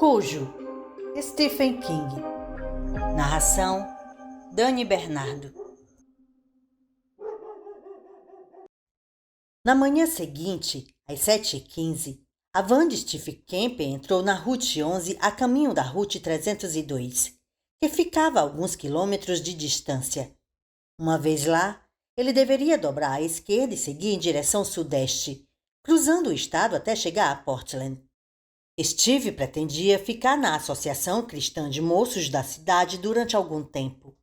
Cujo, Stephen King. Narração, Dani Bernardo. Na manhã seguinte, às 7h15, a van de Steve Kemper entrou na Route 11 a caminho da Route 302, que ficava a alguns quilômetros de distância. Uma vez lá, ele deveria dobrar à esquerda e seguir em direção sudeste, cruzando o estado até chegar a Portland. Steve pretendia ficar na Associação Cristã de Moços da cidade durante algum tempo.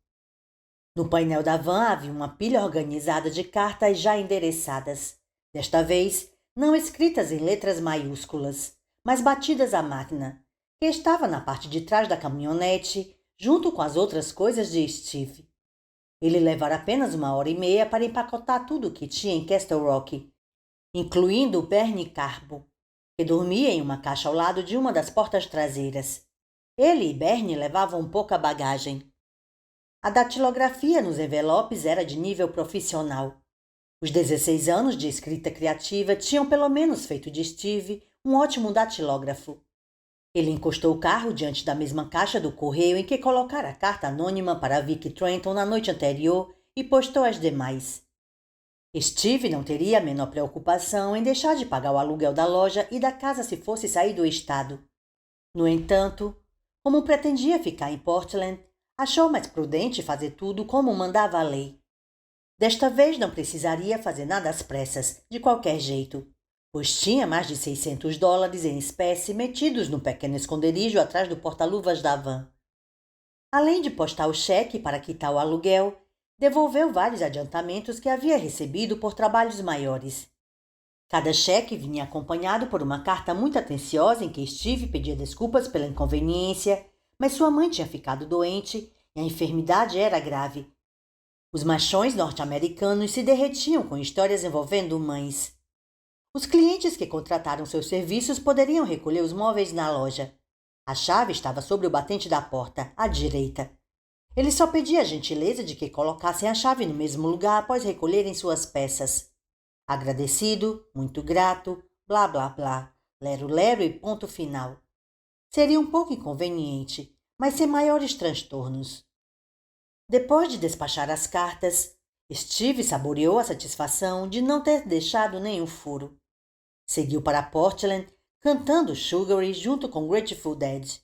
No painel da van havia uma pilha organizada de cartas já endereçadas, desta vez não escritas em letras maiúsculas, mas batidas à máquina, que estava na parte de trás da caminhonete, junto com as outras coisas de Steve. Ele levara apenas 1h30 para empacotar tudo o que tinha em Castle Rock, incluindo o Bernie Carbo, que dormia em uma caixa ao lado de uma das portas traseiras. Ele e Bernie levavam pouca bagagem. A datilografia nos envelopes era de nível profissional. Os 16 anos de escrita criativa tinham pelo menos feito de Steve um ótimo datilógrafo. Ele encostou o carro diante da mesma caixa do correio em que colocara a carta anônima para Vicky Trenton na noite anterior e postou as demais. Steve não teria a menor preocupação em deixar de pagar o aluguel da loja e da casa se fosse sair do estado. No entanto, como pretendia ficar em Portland, achou mais prudente fazer tudo como mandava a lei. Desta vez não precisaria fazer nada às pressas, de qualquer jeito, pois tinha mais de $600 em espécie metidos num pequeno esconderijo atrás do porta-luvas da van. Além de postar o cheque para quitar o aluguel, devolveu vários adiantamentos que havia recebido por trabalhos maiores. Cada cheque vinha acompanhado por uma carta muito atenciosa em que Steve pedia desculpas pela inconveniência, mas sua mãe tinha ficado doente e a enfermidade era grave. Os machões norte-americanos se derretiam com histórias envolvendo mães. Os clientes que contrataram seus serviços poderiam recolher os móveis na loja. A chave estava sobre o batente da porta, à direita. Ele só pedia a gentileza de que colocassem a chave no mesmo lugar após recolherem suas peças. Agradecido, muito grato, blá blá blá, lero-lero e ponto final. Seria um pouco inconveniente, mas sem maiores transtornos. Depois de despachar as cartas, Steve saboreou a satisfação de não ter deixado nenhum furo. Seguiu para Portland, cantando Sugary junto com Grateful Dead.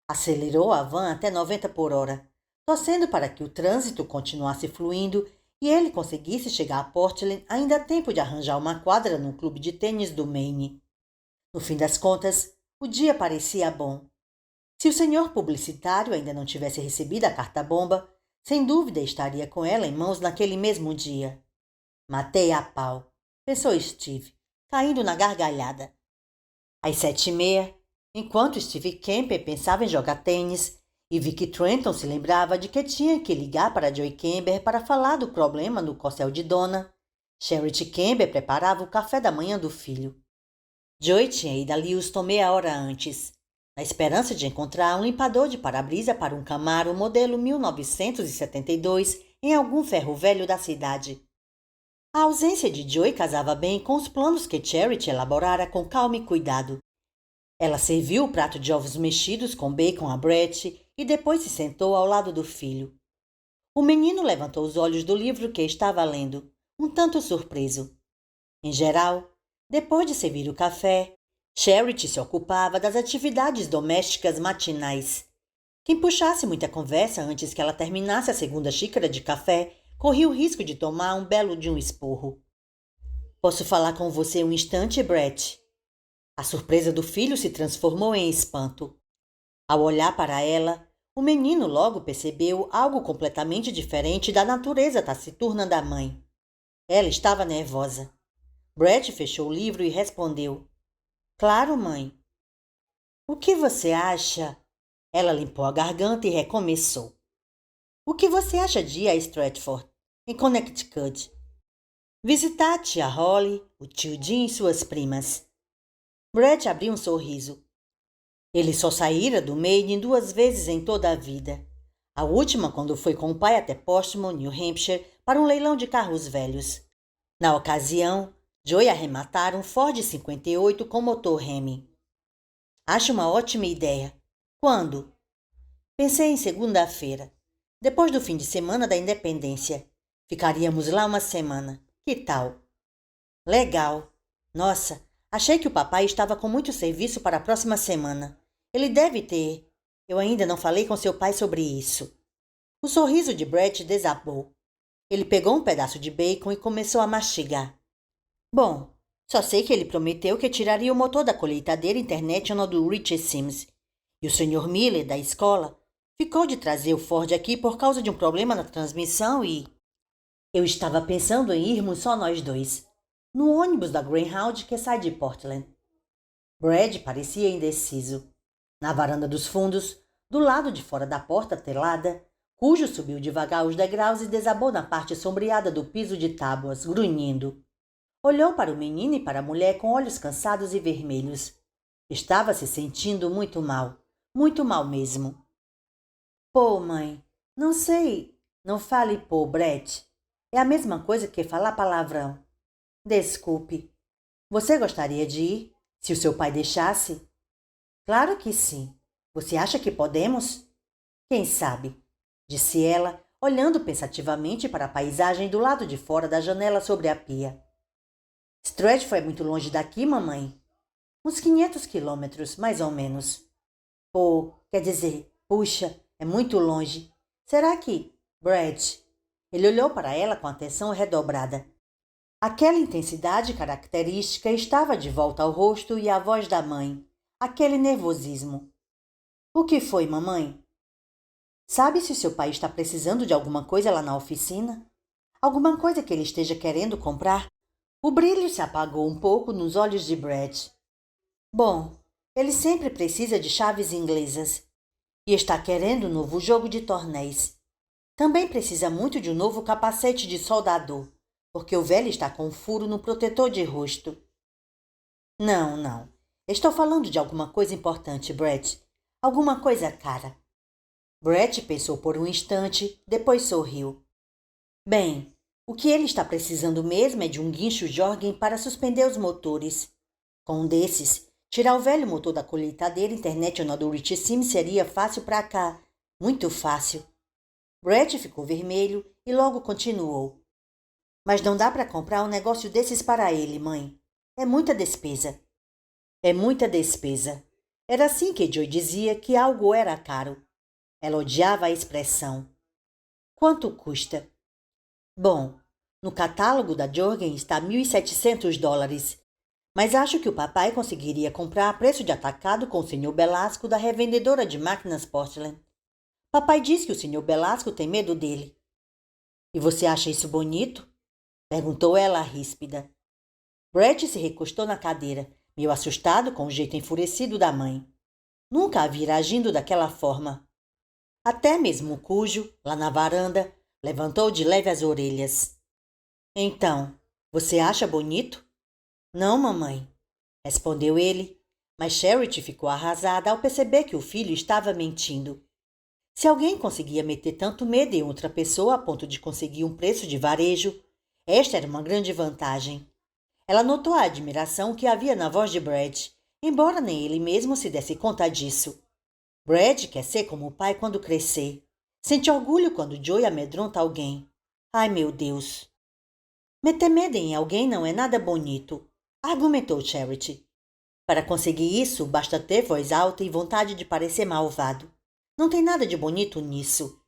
Acelerou a van até 90 por hora, torcendo para que o trânsito continuasse fluindo e ele conseguisse chegar a Portland ainda a tempo de arranjar uma quadra no clube de tênis do Maine. No fim das contas, o dia parecia bom. Se o senhor publicitário ainda não tivesse recebido a carta-bomba, sem dúvida estaria com ela em mãos naquele mesmo dia. Matei a pau, pensou Steve, caindo na gargalhada. Às 7h30, enquanto Steve Kemper pensava em jogar tênis, e Vicky Trenton se lembrava de que tinha que ligar para Joey Kemper para falar do problema no corcel de Donna, Charity Kemper preparava o café da manhã do filho. Joey tinha ido a Lewiston meia hora antes, na esperança de encontrar um limpador de para-brisa para um Camaro modelo 1972 em algum ferro velho da cidade. A ausência de Joey casava bem com os planos que Charity elaborara com calma e cuidado. Ela serviu o prato de ovos mexidos com bacon a Brett e depois se sentou ao lado do filho. O menino levantou os olhos do livro que estava lendo, um tanto surpreso. Em geral, depois de servir o café, Charity se ocupava das atividades domésticas matinais. Quem puxasse muita conversa antes que ela terminasse a segunda xícara de café corria o risco de tomar um belo de um esporro. Posso falar com você um instante, Brett? A surpresa do filho se transformou em espanto. Ao olhar para ela, o menino logo percebeu algo completamente diferente da natureza taciturna da mãe. Ela estava nervosa. Brett fechou o livro e respondeu: Claro, mãe. O que você acha? Ela limpou a garganta e recomeçou. O que você acha de ir a Stratford, em Connecticut? Visitar a tia Holly, o tio Jim e suas primas. Brett abriu um sorriso. Ele só saíra do Maine 2 vezes em toda a vida. A última quando foi com o pai até Portsmouth, New Hampshire, para um leilão de carros velhos. Na ocasião, Joey arrematara um Ford 58 com motor Hemi. Acho uma ótima ideia. Quando? Pensei em segunda-feira, depois do fim de semana da Independência. Ficaríamos lá uma semana. Que tal? Legal. Nossa, achei que o papai estava com muito serviço para a próxima semana. Ele deve ter. Eu ainda não falei com seu pai sobre isso. O sorriso de Brett desabou. Ele pegou um pedaço de bacon e começou a mastigar. Bom, só sei que ele prometeu que tiraria o motor da colheitadeira International do Richie Sims. E o Sr. Miller, da escola, ficou de trazer o Ford aqui por causa de um problema na transmissão e... Eu estava pensando em irmos só nós dois, no ônibus da Greyhound que sai de Portland. Brad parecia indeciso. Na varanda dos fundos, do lado de fora da porta telada, Cujo subiu devagar os degraus e desabou na parte sombreada do piso de tábuas, grunhindo. Olhou para o menino e para a mulher com olhos cansados e vermelhos. Estava se sentindo muito mal mesmo. Pô, mãe, não sei. Não fale pô, Brett. É a mesma coisa que falar palavrão. Desculpe. Você gostaria de ir, se o seu pai deixasse? Claro que sim. Você acha que podemos? Quem sabe? Disse ela, olhando pensativamente para a paisagem do lado de fora da janela sobre a pia. Stratford é muito longe daqui, mamãe? Uns 500 quilômetros, mais ou menos. Pô, quer dizer, puxa, é muito longe. Será que... Brad... Ele olhou para ela com atenção redobrada. Aquela intensidade característica estava de volta ao rosto e à voz da mãe. Aquele nervosismo. O que foi, mamãe? Sabe se o seu pai está precisando de alguma coisa lá na oficina? Alguma coisa que ele esteja querendo comprar? O brilho se apagou um pouco nos olhos de Brad. Bom, ele sempre precisa de chaves inglesas. E está querendo um novo jogo de tornéis. Também precisa muito de um novo capacete de soldador, porque o velho está com um furo no protetor de rosto. Não. Estou falando de alguma coisa importante, Brett. Alguma coisa cara. Brett pensou por um instante, depois sorriu. Bem, o que ele está precisando mesmo é de um guincho Jorgen para suspender os motores. Com um desses, tirar o velho motor da colheitadeira International do Richie Sims seria fácil para cá. Muito fácil. Brett ficou vermelho e logo continuou. Mas não dá para comprar um negócio desses para ele, mãe. É muita despesa. É muita despesa. Era assim que Joy dizia que algo era caro. Ela odiava a expressão. Quanto custa? Bom, no catálogo da Jorgen está $1.700, mas acho que o papai conseguiria comprar a preço de atacado com o Sr. Belasco da revendedora de máquinas Portland. Papai diz que o Sr. Belasco tem medo dele. E você acha isso bonito? Perguntou ela ríspida. Brett se recostou na cadeira, meio assustado com o jeito enfurecido da mãe. Nunca a vira agindo daquela forma. Até mesmo o Cujo, lá na varanda, levantou de leve as orelhas. Então, você acha bonito? Não, mamãe, respondeu ele, mas Charity ficou arrasada ao perceber que o filho estava mentindo. Se alguém conseguia meter tanto medo em outra pessoa a ponto de conseguir um preço de varejo, esta era uma grande vantagem. Ela notou a admiração que havia na voz de Brad, embora nem ele mesmo se desse conta disso. Brad quer ser como o pai quando crescer. Sente orgulho quando Joey amedronta alguém. Ai, meu Deus! Meter medo em alguém não é nada bonito, argumentou Charity. Para conseguir isso, basta ter voz alta e vontade de parecer malvado. Não tem nada de bonito nisso.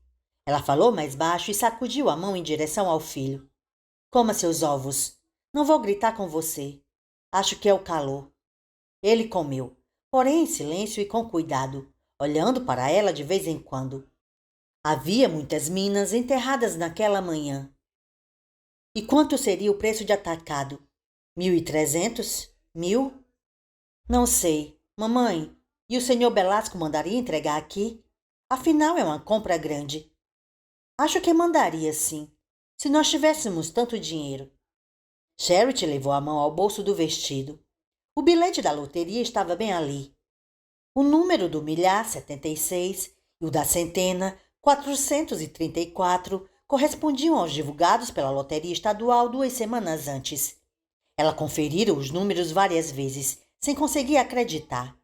Ela falou mais baixo e sacudiu a mão em direção ao filho. Coma seus ovos. Não vou gritar com você. Acho que é o calor. Ele comeu, porém em silêncio e com cuidado, olhando para ela de vez em quando. Havia muitas minas enterradas naquela manhã. E quanto seria o preço de atacado? 1.300? 1.000? Não sei. Mamãe, e o Sr. Belasco mandaria entregar aqui? Afinal, é uma compra grande. Acho que mandaria, sim, se nós tivéssemos tanto dinheiro. Charity levou a mão ao bolso do vestido. O bilhete da loteria estava bem ali. O número do milhar, 76, e o da centena, 434, correspondiam aos divulgados pela loteria estadual 2 semanas antes. Ela conferira os números várias vezes, sem conseguir acreditar.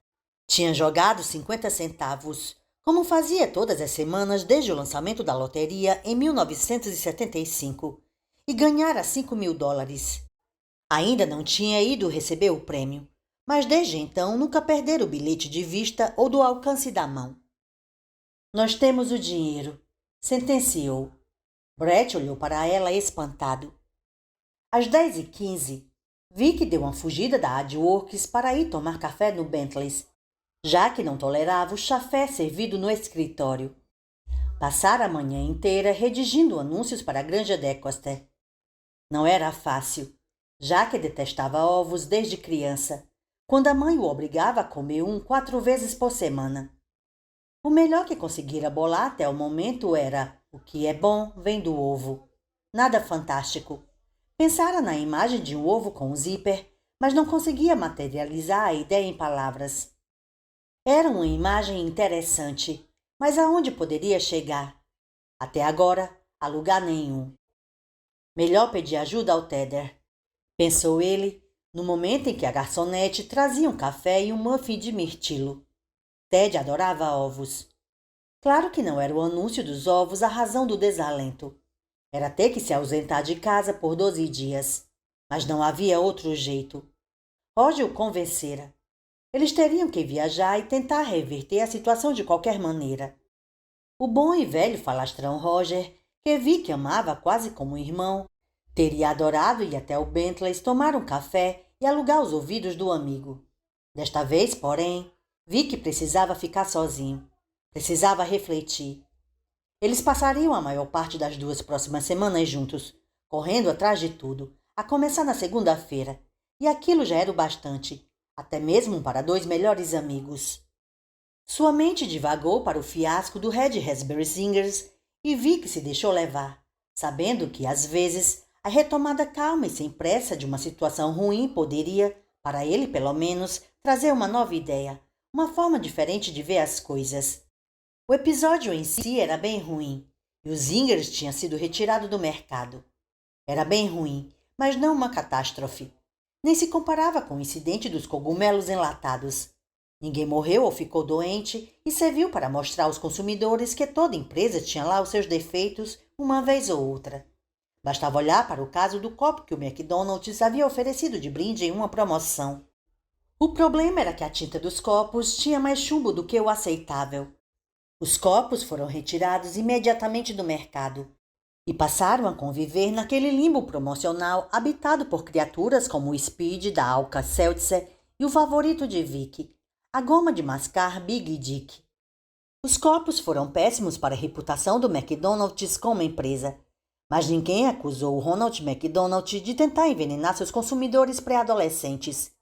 Tinha jogado 50 centavos, como fazia todas as semanas desde o lançamento da loteria em 1975, e ganhara $5.000. Ainda não tinha ido receber o prêmio, mas desde então nunca perdera o bilhete de vista ou do alcance da mão. Nós temos o dinheiro, sentenciou. Brett olhou para ela espantado. Às 10h15, Vic deu uma fugida da AdWorks para ir tomar café no Bentley's, já que não tolerava o chafé servido no escritório. Passara a manhã inteira redigindo anúncios para a Granja Decoster. Não era fácil, já que detestava ovos desde criança, quando a mãe o obrigava a comer 4 vezes por semana. O melhor que conseguira bolar até o momento era: o que é bom vem do ovo. Nada fantástico. Pensara na imagem de um ovo com um zíper, mas não conseguia materializar a ideia em palavras. Era uma imagem interessante, mas aonde poderia chegar? Até agora, a lugar nenhum. Melhor pedir ajuda ao Tedder, pensou ele, no momento em que a garçonete trazia um café e um muffin de mirtilo. Ted adorava ovos. Claro que não era o anúncio dos ovos a razão do desalento. Era ter que se ausentar de casa por 12 dias. Mas não havia outro jeito. Roger o convencera. Eles teriam que viajar e tentar reverter a situação de qualquer maneira. O bom e velho falastrão Roger, que Vic amava quase como um irmão, teria adorado ir até o Bentley's tomar um café e alugar os ouvidos do amigo. Desta vez, porém, Vic precisava ficar sozinho. Precisava refletir. Eles passariam a maior parte das 2 próximas semanas juntos, correndo atrás de tudo, a começar na segunda-feira, e aquilo já era o bastante, até mesmo para 2 melhores amigos. Sua mente divagou para o fiasco do Red Raspberry Singers e Vic se deixou levar, sabendo que, às vezes, a retomada calma e sem pressa de uma situação ruim poderia, para ele pelo menos, trazer uma nova ideia, uma forma diferente de ver as coisas. O episódio em si era bem ruim, e o Zingers tinha sido retirado do mercado. Era bem ruim, mas não uma catástrofe. Nem se comparava com o incidente dos cogumelos enlatados. Ninguém morreu ou ficou doente e serviu para mostrar aos consumidores que toda empresa tinha lá os seus defeitos uma vez ou outra. Bastava olhar para o caso do copo que o McDonald's havia oferecido de brinde em uma promoção. O problema era que a tinta dos copos tinha mais chumbo do que o aceitável. Os copos foram retirados imediatamente do mercado e passaram a conviver naquele limbo promocional habitado por criaturas como o Speed da Alka-Seltzer e o favorito de Vic, a goma de mascar Big Dick. Os copos foram péssimos para a reputação do McDonald's como empresa, mas ninguém acusou o Ronald McDonald de tentar envenenar seus consumidores pré-adolescentes.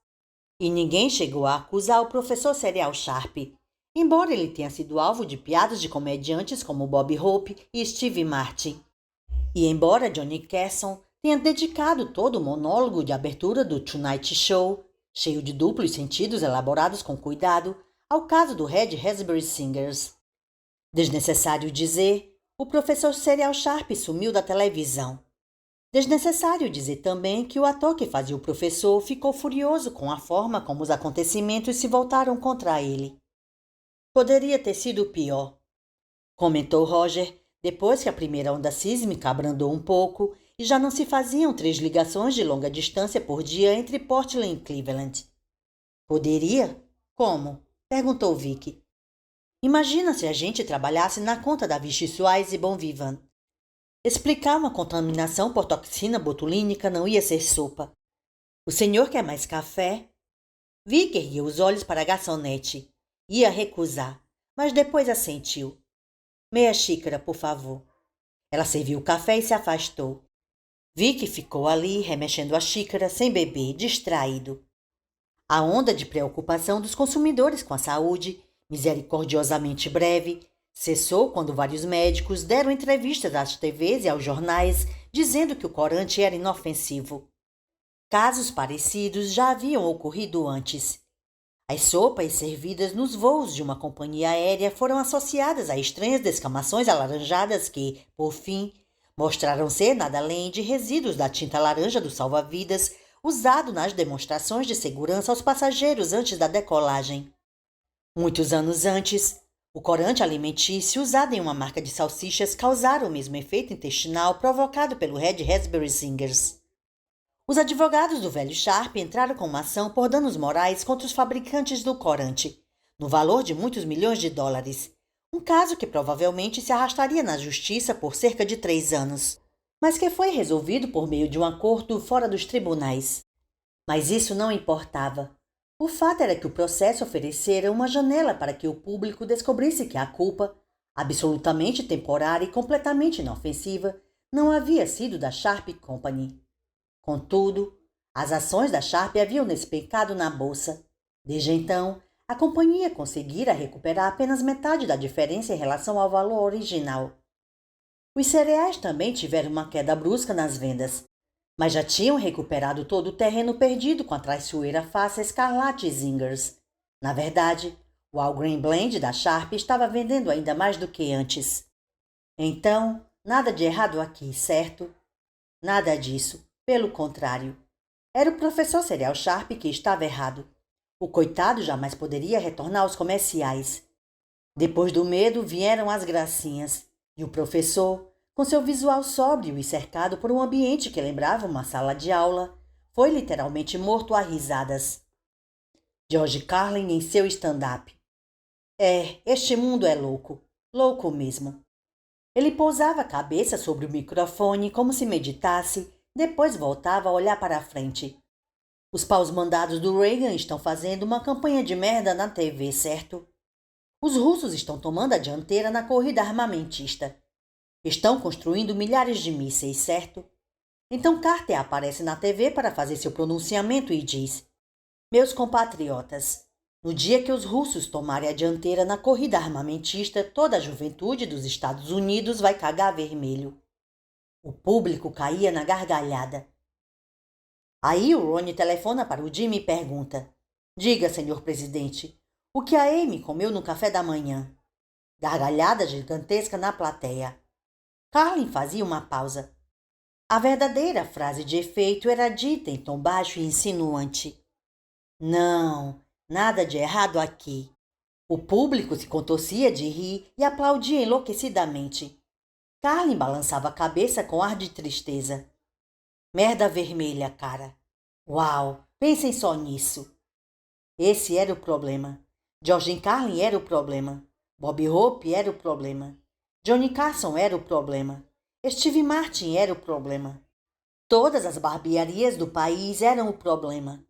E ninguém chegou a acusar o professor Cereal Sharp, embora ele tenha sido alvo de piadas de comediantes como Bob Hope e Steve Martin. E embora Johnny Carson tenha dedicado todo o monólogo de abertura do Tonight Show, cheio de duplos sentidos elaborados com cuidado, ao caso do Red Raspberry Singers. Desnecessário dizer, o professor Cereal Sharp sumiu da televisão. Desnecessário dizer também que o ator que fazia o professor ficou furioso com a forma como os acontecimentos se voltaram contra ele. Poderia ter sido pior, comentou Roger, depois que a primeira onda sísmica abrandou um pouco e já não se faziam 3 ligações de longa distância por dia entre Portland e Cleveland. Poderia? Como? Perguntou Vic. Imagina se a gente trabalhasse na conta da Vichy Suárez e Bon Vivant. Explicar uma contaminação por toxina botulínica não ia ser sopa. O senhor quer mais café? Vic ergueu os olhos para a garçonete. Ia recusar, mas depois assentiu. Meia xícara, por favor. Ela serviu o café e se afastou. Vic ficou ali, remexendo a xícara, sem beber, distraído. A onda de preocupação dos consumidores com a saúde, misericordiosamente breve, cessou quando vários médicos deram entrevistas às TVs e aos jornais dizendo que o corante era inofensivo. Casos parecidos já haviam ocorrido antes. As sopas servidas nos voos de uma companhia aérea foram associadas a estranhas descamações alaranjadas que, por fim, mostraram ser nada além de resíduos da tinta laranja do salva-vidas usado nas demonstrações de segurança aos passageiros antes da decolagem. Muitos anos antes, o corante alimentício usado em uma marca de salsichas causara o mesmo efeito intestinal provocado pelo Red Raspberry Singers. Os advogados do velho Sharp entraram com uma ação por danos morais contra os fabricantes do corante, no valor de muitos milhões de dólares, um caso que provavelmente se arrastaria na justiça por cerca de 3 anos, mas que foi resolvido por meio de um acordo fora dos tribunais. Mas isso não importava. O fato era que o processo oferecera uma janela para que o público descobrisse que a culpa, absolutamente temporária e completamente inofensiva, não havia sido da Sharp Company. Contudo, as ações da Sharp haviam despencado na bolsa. Desde então, a companhia conseguira recuperar apenas metade da diferença em relação ao valor original. Os cereais também tiveram uma queda brusca nas vendas, mas já tinham recuperado todo o terreno perdido com a traiçoeira face Escarlate Zingers. Na verdade, o All Grain Blend da Sharp estava vendendo ainda mais do que antes. Então, nada de errado aqui, certo? Nada disso. Pelo contrário, era o professor Cereal Sharp que estava errado. O coitado jamais poderia retornar aos comerciais. Depois do medo vieram as gracinhas, e o professor, com seu visual sóbrio e cercado por um ambiente que lembrava uma sala de aula, foi literalmente morto a risadas. George Carlin em seu stand-up. Este mundo é louco, louco mesmo. Ele pousava a cabeça sobre o microfone como se meditasse, depois voltava a olhar para a frente. Os paus mandados do Reagan estão fazendo uma campanha de merda na TV, certo? Os russos estão tomando a dianteira na corrida armamentista. Estão construindo milhares de mísseis, certo? Então Carter aparece na TV para fazer seu pronunciamento e diz: Meus compatriotas, no dia que os russos tomarem a dianteira na corrida armamentista, toda a juventude dos Estados Unidos vai cagar vermelho. O público caía na gargalhada. Aí o Ronnie telefona para o Jimmy e pergunta: Diga, senhor presidente, o que a Amy comeu no café da manhã? Gargalhada gigantesca na plateia. Carlin fazia uma pausa. A verdadeira frase de efeito era dita em tom baixo e insinuante. Não, nada de errado aqui. O público se contorcia de rir e aplaudia enlouquecidamente. Carlin balançava a cabeça com ar de tristeza. Merda vermelha, cara. Uau, pensem só nisso. Esse era o problema. George Carlin era o problema. Bob Hope era o problema. Johnny Carson era o problema. Steve Martin era o problema. Todas as barbearias do país eram o problema.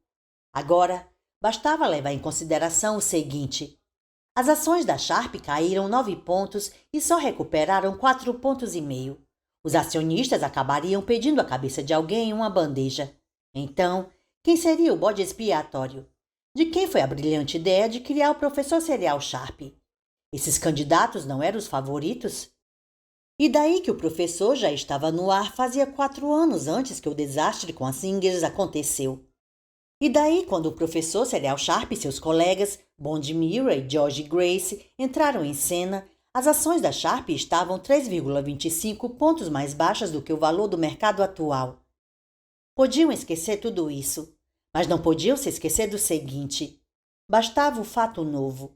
Agora, bastava levar em consideração o seguinte. As ações da Sharp caíram 9 pontos e só recuperaram 4,5 pontos. Os acionistas acabariam pedindo à cabeça de alguém em uma bandeja. Então, quem seria o bode expiatório? De quem foi a brilhante ideia de criar o professor Cereal Sharp? Esses candidatos não eram os favoritos? E daí que o professor já estava no ar fazia 4 anos antes que o desastre com as Singers aconteceu. E daí, quando o professor Cereal Sharp e seus colegas, Bond Murray e George Grace, entraram em cena, as ações da Sharp estavam 3,25 pontos mais baixas do que o valor do mercado atual. Podiam esquecer tudo isso, mas não podiam se esquecer do seguinte. Bastava o fato novo.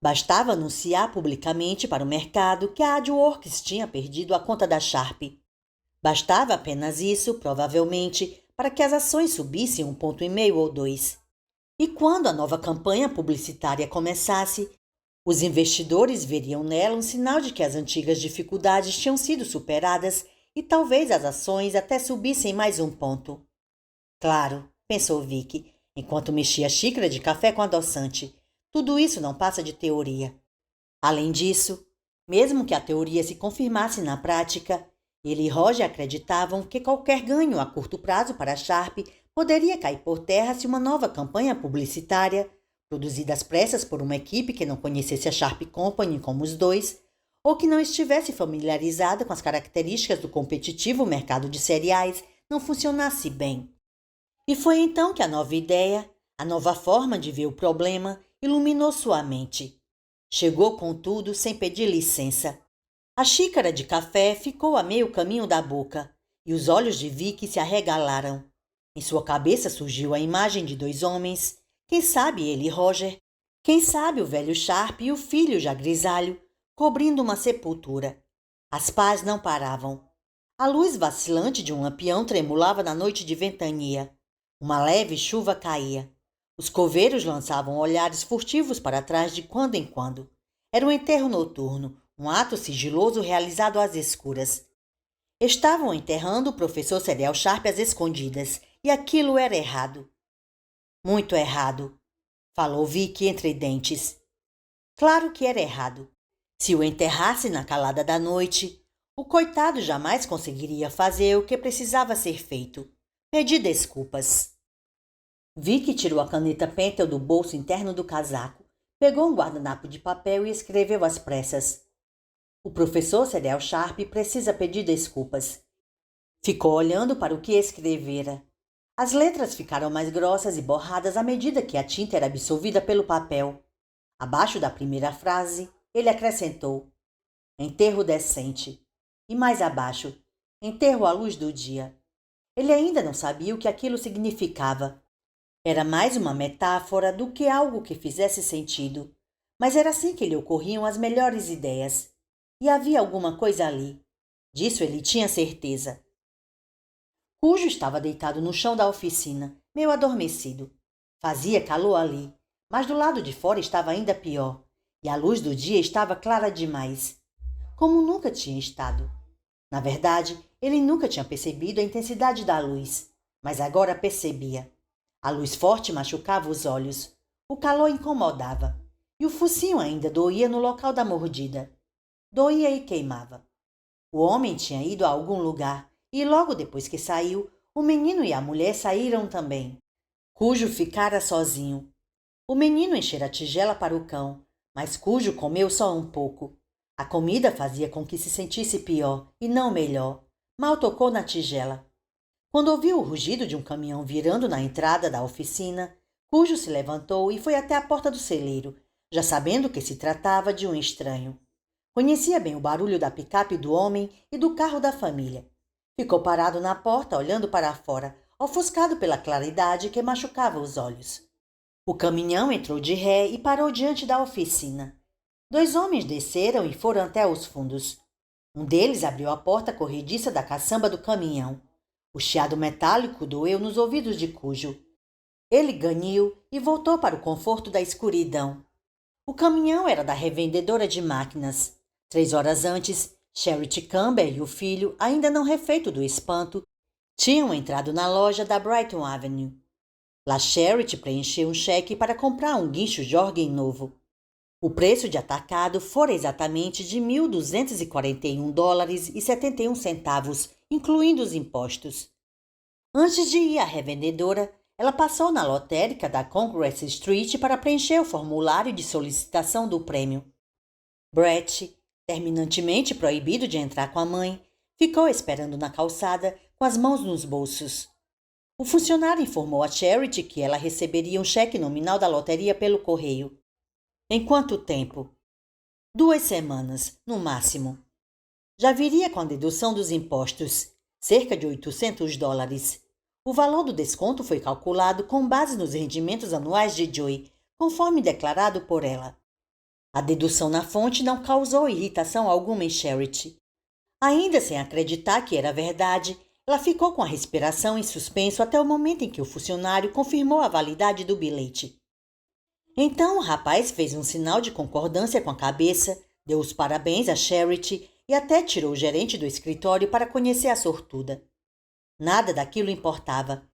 Bastava anunciar publicamente para o mercado que a AdWorks tinha perdido a conta da Sharp. Bastava apenas isso, provavelmente, para que as ações subissem 1,5 ponto ou 2. E quando a nova campanha publicitária começasse, os investidores veriam nela um sinal de que as antigas dificuldades tinham sido superadas e talvez as ações até subissem mais 1 ponto. Claro, pensou Vicky, enquanto mexia a xícara de café com adoçante. Tudo isso não passa de teoria. Além disso, mesmo que a teoria se confirmasse na prática, ele e Roger acreditavam que qualquer ganho a curto prazo para a Sharp poderia cair por terra se uma nova campanha publicitária, produzida às pressas por uma equipe que não conhecesse a Sharp Company como os dois, ou que não estivesse familiarizada com as características do competitivo mercado de cereais, não funcionasse bem. E foi então que a nova ideia, a nova forma de ver o problema, iluminou sua mente. Chegou, contudo, sem pedir licença. A xícara de café ficou a meio caminho da boca e os olhos de Vicky se arregalaram. Em sua cabeça surgiu a imagem de 2 homens, quem sabe ele e Roger, Quem sabe o velho Sharp e o filho já grisalho, cobrindo uma sepultura. As pás não paravam. A luz vacilante de um lampião tremulava na noite de ventania. Uma leve chuva caía. Os coveiros lançavam olhares furtivos para trás de quando em quando. Era um enterro noturno, um ato sigiloso realizado às escuras. Estavam enterrando o professor Cerial Sharp às escondidas, e aquilo era errado. Muito errado, falou Vicky entre dentes. Claro que era errado. Se o enterrasse na calada da noite, o coitado jamais conseguiria fazer o que precisava ser feito. Pedir desculpas. Vicky tirou a caneta Pentel do bolso interno do casaco, pegou um guardanapo de papel e escreveu às pressas. O professor Cerial Sharp precisa pedir desculpas. Ficou olhando para o que escrevera. As letras ficaram mais grossas e borradas à medida que a tinta era absorvida pelo papel. Abaixo da primeira frase, ele acrescentou: enterro decente. E mais abaixo, enterro à luz do dia. Ele ainda não sabia o que aquilo significava. Era mais uma metáfora do que algo que fizesse sentido. Mas era assim que lhe ocorriam as melhores ideias. E havia alguma coisa ali. Disso ele tinha certeza. Cujo estava deitado no chão da oficina, meio adormecido. Fazia calor ali, mas do lado de fora estava ainda pior, e a luz do dia estava clara demais. Como nunca tinha estado. Na verdade, ele nunca tinha percebido a intensidade da luz, mas agora percebia. A luz forte machucava os olhos, o calor incomodava, e o focinho ainda doía no local da mordida. Doía e queimava. O homem tinha ido a algum lugar, e logo depois que saiu, o menino e a mulher saíram também. Cujo ficara sozinho. O menino enchera a tigela para o cão, mas Cujo comeu só um pouco. A comida fazia com que se sentisse pior, e não melhor. Mal tocou na tigela. Quando ouviu o rugido de um caminhão virando na entrada da oficina, Cujo se levantou e foi até a porta do celeiro, já sabendo que se tratava de um estranho. Conhecia bem o barulho da picape do homem e do carro da família. Ficou parado na porta, olhando para fora, ofuscado pela claridade que machucava os olhos. O caminhão entrou de ré e parou diante da oficina. 2 homens desceram e foram até os fundos. Um deles abriu a porta corrediça da caçamba do caminhão. O chiado metálico doeu nos ouvidos de Cujo. Ele ganiu e voltou para o conforto da escuridão. O caminhão era da revendedora de máquinas. 3 horas antes, Charity Campbell e o filho, ainda não refeito do espanto, tinham entrado na loja da Brighton Avenue. Lá Charity preencheu um cheque para comprar um guincho Jorgen novo. O preço de atacado fora exatamente de $1.241,71, incluindo os impostos. Antes de ir à revendedora, ela passou na lotérica da Congress Street para preencher o formulário de solicitação do prêmio. Brett, terminantemente proibido de entrar com a mãe, ficou esperando na calçada com as mãos nos bolsos. O funcionário informou a Charity que ela receberia um cheque nominal da loteria pelo correio. Em quanto tempo? 2 semanas, no máximo. Já viria com a dedução dos impostos, cerca de $800. O valor do desconto foi calculado com base nos rendimentos anuais de Joy, conforme declarado por ela. A dedução na fonte não causou irritação alguma em Charity. Ainda sem acreditar que era verdade, ela ficou com a respiração em suspenso até o momento em que o funcionário confirmou a validade do bilhete. Então o rapaz fez um sinal de concordância com a cabeça, deu os parabéns a Charity e até tirou o gerente do escritório para conhecer a sortuda. Nada daquilo importava.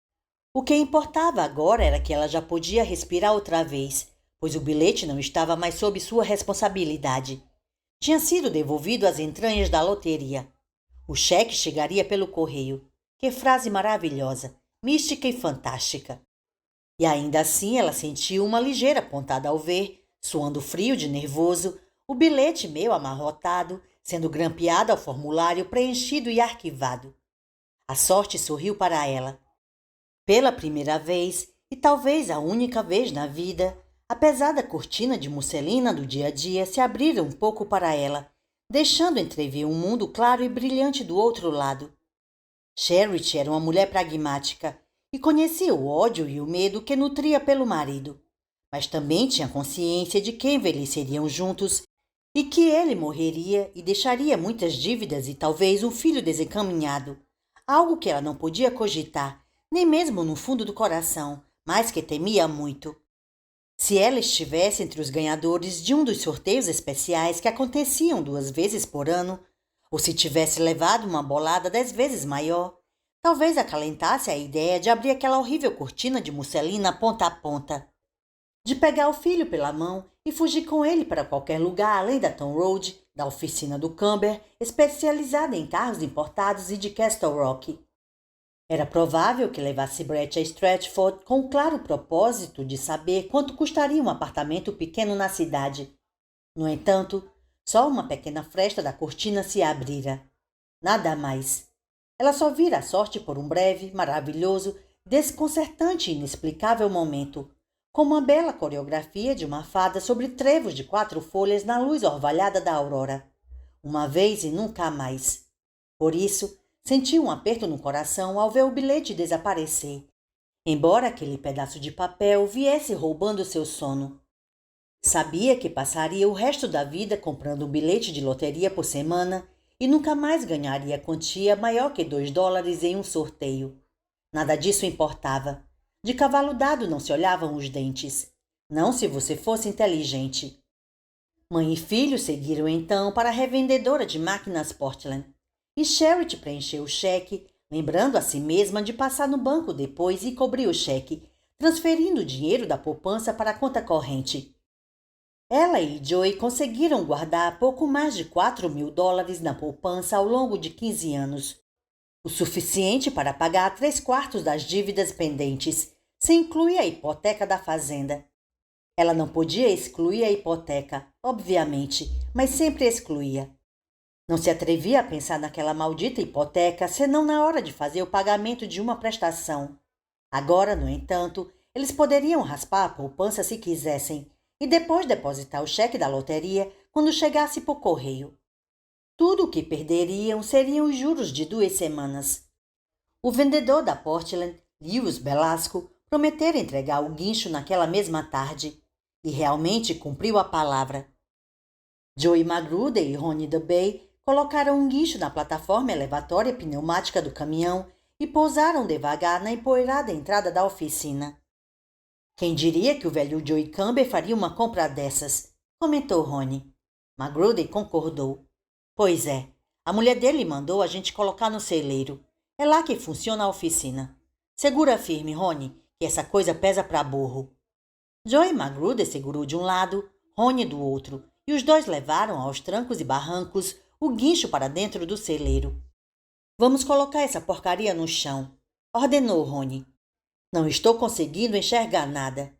O que importava agora era que ela já podia respirar outra vez, pois o bilhete não estava mais sob sua responsabilidade. Tinha sido devolvido às entranhas da loteria. O cheque chegaria pelo correio. Que frase maravilhosa, mística e fantástica. E ainda assim ela sentiu uma ligeira pontada ao ver, suando frio de nervoso, o bilhete meio amarrotado, sendo grampeado ao formulário preenchido e arquivado. A sorte sorriu para ela. Pela primeira vez, e talvez a única vez na vida, a pesada cortina de musselina do dia a dia se abrira um pouco para ela, deixando entrever um mundo claro e brilhante do outro lado. Charity era uma mulher pragmática e conhecia o ódio e o medo que nutria pelo marido. mas também tinha consciência de que envelheceriam juntos e que ele morreria e deixaria muitas dívidas e talvez um filho desencaminhado, algo que ela não podia cogitar, nem mesmo no fundo do coração, mas que temia muito. Se ela estivesse entre os ganhadores de um dos sorteios especiais que aconteciam 2 vezes por ano, ou se tivesse levado uma bolada 10 vezes maior, talvez acalentasse a ideia de abrir aquela horrível cortina de musselina ponta a ponta, de pegar o filho pela mão e fugir com ele para qualquer lugar além da Town Road, da oficina do Camber, especializada em carros importados, e de Castle Rock. Era provável que levasse Brett a Stratford com o claro propósito de saber quanto custaria um apartamento pequeno na cidade. No entanto, só uma pequena fresta da cortina se abrira. Nada mais. Ela só vira a sorte por um breve, maravilhoso, desconcertante e inexplicável momento, como a bela coreografia de uma fada sobre trevos de 4 folhas na luz orvalhada da aurora. Uma vez e nunca mais. Por isso, sentiu um aperto no coração ao ver o bilhete desaparecer, embora aquele pedaço de papel viesse roubando seu sono. Sabia que passaria o resto da vida comprando um bilhete de loteria por semana e nunca mais ganharia quantia maior que $2 em um sorteio. Nada disso importava. De cavalo dado não se olhavam os dentes. Não se você fosse inteligente. Mãe e filho seguiram então para a revendedora de máquinas Portland. E Charity preencheu o cheque, lembrando a si mesma de passar no banco depois e cobrir o cheque, transferindo o dinheiro da poupança para a conta corrente. Ela e Joey conseguiram guardar pouco mais de $4.000 na poupança ao longo de 15 anos, o suficiente para pagar 3/4 das dívidas pendentes, sem incluir a hipoteca da fazenda. Ela não podia excluir a hipoteca, obviamente, mas sempre excluía. Não se atrevia a pensar naquela maldita hipoteca senão na hora de fazer o pagamento de uma prestação. Agora, no entanto, eles poderiam raspar a poupança se quisessem e depois depositar o cheque da loteria quando chegasse por correio. Tudo o que perderiam seriam os juros de 2 semanas. O vendedor da Portland, Lewis Belasco, prometera entregar o guincho naquela mesma tarde e realmente cumpriu a palavra. Joey Magruder e Ronnie DeBay colocaram um guincho na plataforma elevatória pneumática do caminhão e pousaram devagar na empoeirada entrada da oficina. Quem diria que o velho Joey Camber faria uma compra dessas? Comentou Ronnie. Magruder concordou. Pois é, a mulher dele mandou a gente colocar no celeiro. É lá que funciona a oficina. Segura firme, Ronnie, que essa coisa pesa pra burro. Joey Magruder segurou de um lado, Ronnie do outro, e os dois levaram aos trancos e barrancos o guincho para dentro do celeiro. Vamos colocar essa porcaria no chão, ordenou Ronnie. Não estou conseguindo enxergar nada.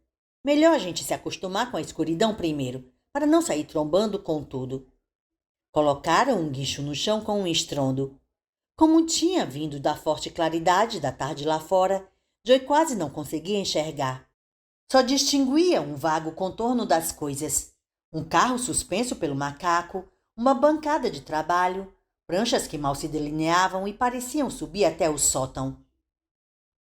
Melhor a gente se acostumar com a escuridão primeiro, para não sair trombando com tudo. Colocaram um guincho no chão com um estrondo. Como tinha vindo da forte claridade da tarde lá fora, Joey quase não conseguia enxergar. Só distinguia um vago contorno das coisas. Um carro suspenso pelo macaco, uma bancada de trabalho, pranchas que mal se delineavam e pareciam subir até o sótão.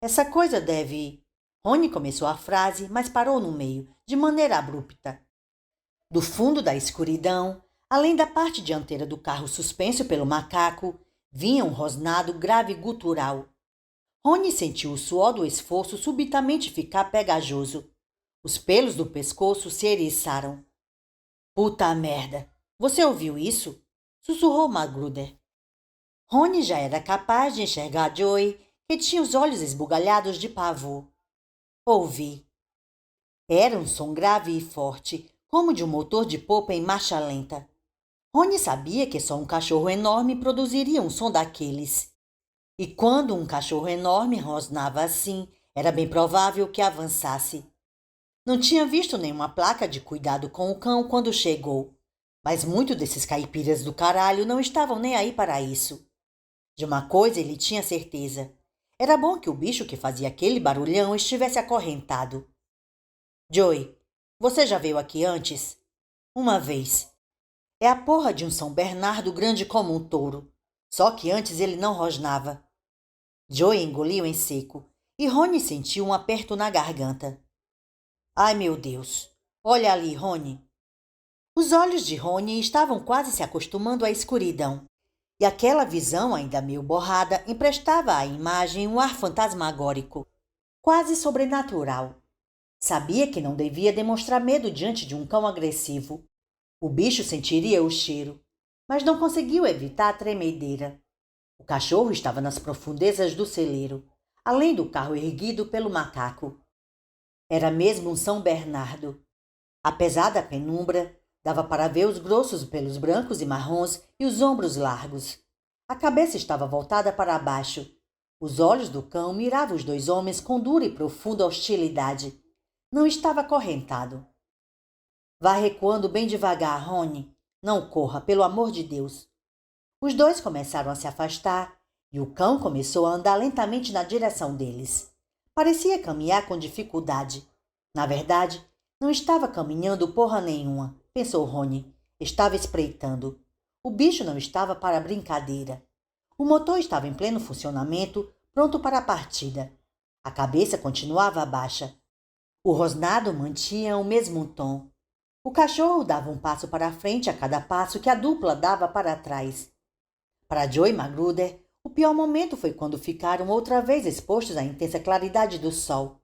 Essa coisa deve... Ronnie começou a frase, mas parou no meio, de maneira abrupta. Do fundo da escuridão, além da parte dianteira do carro suspenso pelo macaco, vinha um rosnado grave gutural. Ronnie sentiu o suor do esforço subitamente ficar pegajoso. Os pelos do pescoço se eriçaram. Puta merda! Você ouviu isso? Sussurrou Magruder. Ronnie já era capaz de enxergar Joey, que tinha os olhos esbugalhados de pavor. Ouvi. Era um som grave e forte, como de um motor de popa em marcha lenta. Ronnie sabia que só um cachorro enorme produziria um som daqueles. E quando um cachorro enorme rosnava assim, era bem provável que avançasse. Não tinha visto nenhuma placa de cuidado com o cão quando chegou, mas muitos desses caipiras do caralho não estavam nem aí para isso. De uma coisa ele tinha certeza. Era bom que o bicho que fazia aquele barulhão estivesse acorrentado. Joey, você já veio aqui antes? Uma vez. É a porra de um São Bernardo grande como um touro. Só que antes ele não rosnava. Joey engoliu em seco e Ronnie sentiu um aperto na garganta. Ai, meu Deus! Olha ali, Rony. Os olhos de Rony estavam quase se acostumando à escuridão, e aquela visão, ainda meio borrada, emprestava à imagem um ar fantasmagórico, quase sobrenatural. Sabia que não devia demonstrar medo diante de um cão agressivo. O bicho sentiria o cheiro, mas não conseguiu evitar a tremedeira. O cachorro estava nas profundezas do celeiro, além do carro erguido pelo macaco. Era mesmo um São Bernardo. Apesar da penumbra, dava para ver os grossos pelos brancos e marrons e os ombros largos. A cabeça estava voltada para baixo. Os olhos do cão miravam os dois homens com dura e profunda hostilidade. Não estava acorrentado. Vá recuando bem devagar, Rony. Não corra, pelo amor de Deus. Os dois começaram a se afastar e o cão começou a andar lentamente na direção deles. Parecia caminhar com dificuldade. Na verdade, não estava caminhando porra nenhuma, pensou Rony. Estava espreitando. O bicho não estava para brincadeira. O motor estava em pleno funcionamento, pronto para a partida. A cabeça continuava baixa. O rosnado mantinha o mesmo tom. O cachorro dava um passo para a frente a cada passo que a dupla dava para trás. Para Joe Magruder, o pior momento foi quando ficaram outra vez expostos à intensa claridade do sol.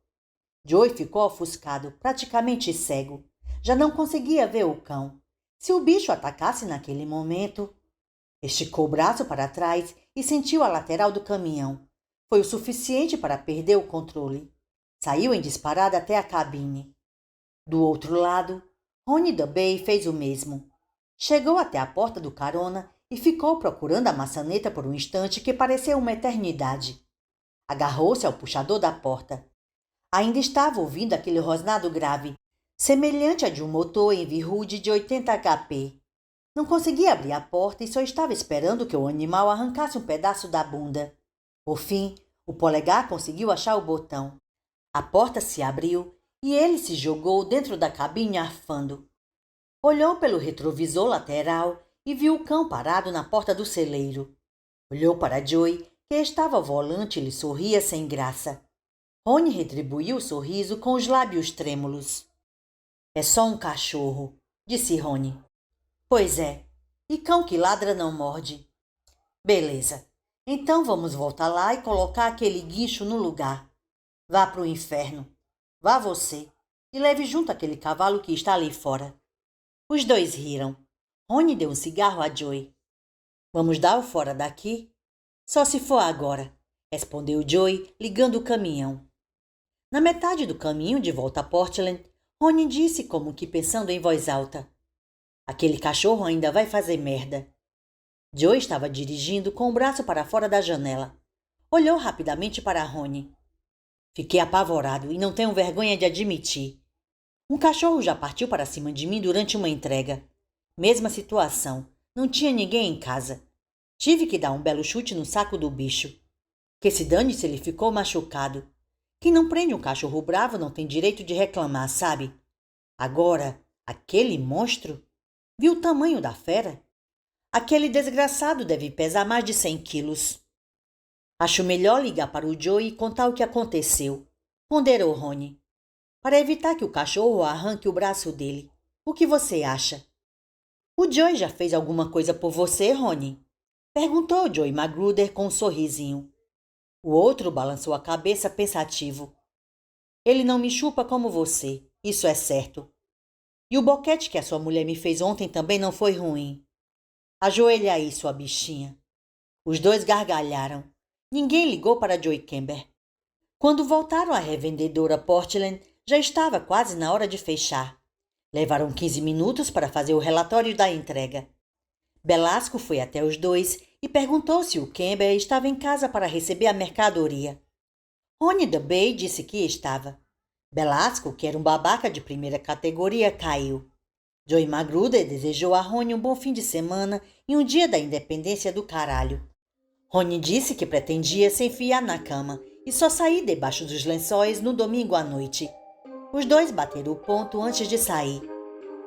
Joe ficou ofuscado, praticamente cego. Já não conseguia ver o cão. Se o bicho atacasse naquele momento... Esticou o braço para trás e sentiu a lateral do caminhão. Foi o suficiente para perder o controle. Saiu em disparada até a cabine. Do outro lado, Rony Dubé fez o mesmo. Chegou até a porta do carona e ficou procurando a maçaneta por um instante que pareceu uma eternidade. Agarrou-se ao puxador da porta. Ainda estava ouvindo aquele rosnado grave, semelhante a de um motor em virrude de 80 HP. Não conseguia abrir a porta e só estava esperando que o animal arrancasse um pedaço da bunda. Por fim, o polegar conseguiu achar o botão. A porta se abriu e ele se jogou dentro da cabine arfando. Olhou pelo retrovisor lateral e viu o cão parado na porta do celeiro. Olhou para Joey, que estava ao volante e lhe sorria sem graça. Rony retribuiu o sorriso com os lábios trêmulos. É só um cachorro, disse Rony. Pois é, e cão que ladra não morde. Beleza, então vamos voltar lá e colocar aquele guincho no lugar. Vá para o inferno. Vá você e leve junto aquele cavalo que está ali fora. Os dois riram. Rony deu um cigarro a Joey. Vamos dar o fora daqui? Só se for agora, respondeu Joey, ligando o caminhão. Na metade do caminho de volta a Portland, Rony disse como que pensando em voz alta. Aquele cachorro ainda vai fazer merda. Joey estava dirigindo com o braço para fora da janela. Olhou rapidamente para Rony. Fiquei apavorado e não tenho vergonha de admitir. Um cachorro já partiu para cima de mim durante uma entrega. Mesma situação. Não tinha ninguém em casa. Tive que dar um belo chute no saco do bicho. Que se dane se ele ficou machucado. Quem não prende um cachorro bravo não tem direito de reclamar, sabe? Agora, aquele monstro... Viu o tamanho da fera? Aquele desgraçado deve pesar mais de 100 quilos. Acho melhor ligar para o Joey e contar o que aconteceu, ponderou Rony, para evitar que o cachorro arranque o braço dele. O que você acha? O Joey já fez alguma coisa por você, Rony? Perguntou Joey Magruder com um sorrisinho. O outro balançou a cabeça pensativo. Ele não me chupa como você, isso é certo. E o boquete que a sua mulher me fez ontem também não foi ruim. Ajoelha aí, sua bichinha. Os dois gargalharam. Ninguém ligou para Joey Kember. Quando voltaram à revendedora Portland, já estava quase na hora de fechar. Levaram 15 minutos para fazer o relatório da entrega. Belasco foi até os dois e perguntou se o Kember estava em casa para receber a mercadoria. Rony Dubé disse que estava. Belasco, que era um babaca de primeira categoria, caiu. Joey Magruder desejou a Rony um bom fim de semana e um dia da independência do caralho. Rony disse que pretendia se enfiar na cama e só sair debaixo dos lençóis no domingo à noite. Os dois bateram o ponto antes de sair.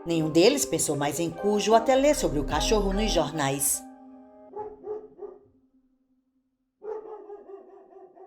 Nenhum deles pensou mais em Cujo até ler sobre o cachorro nos jornais.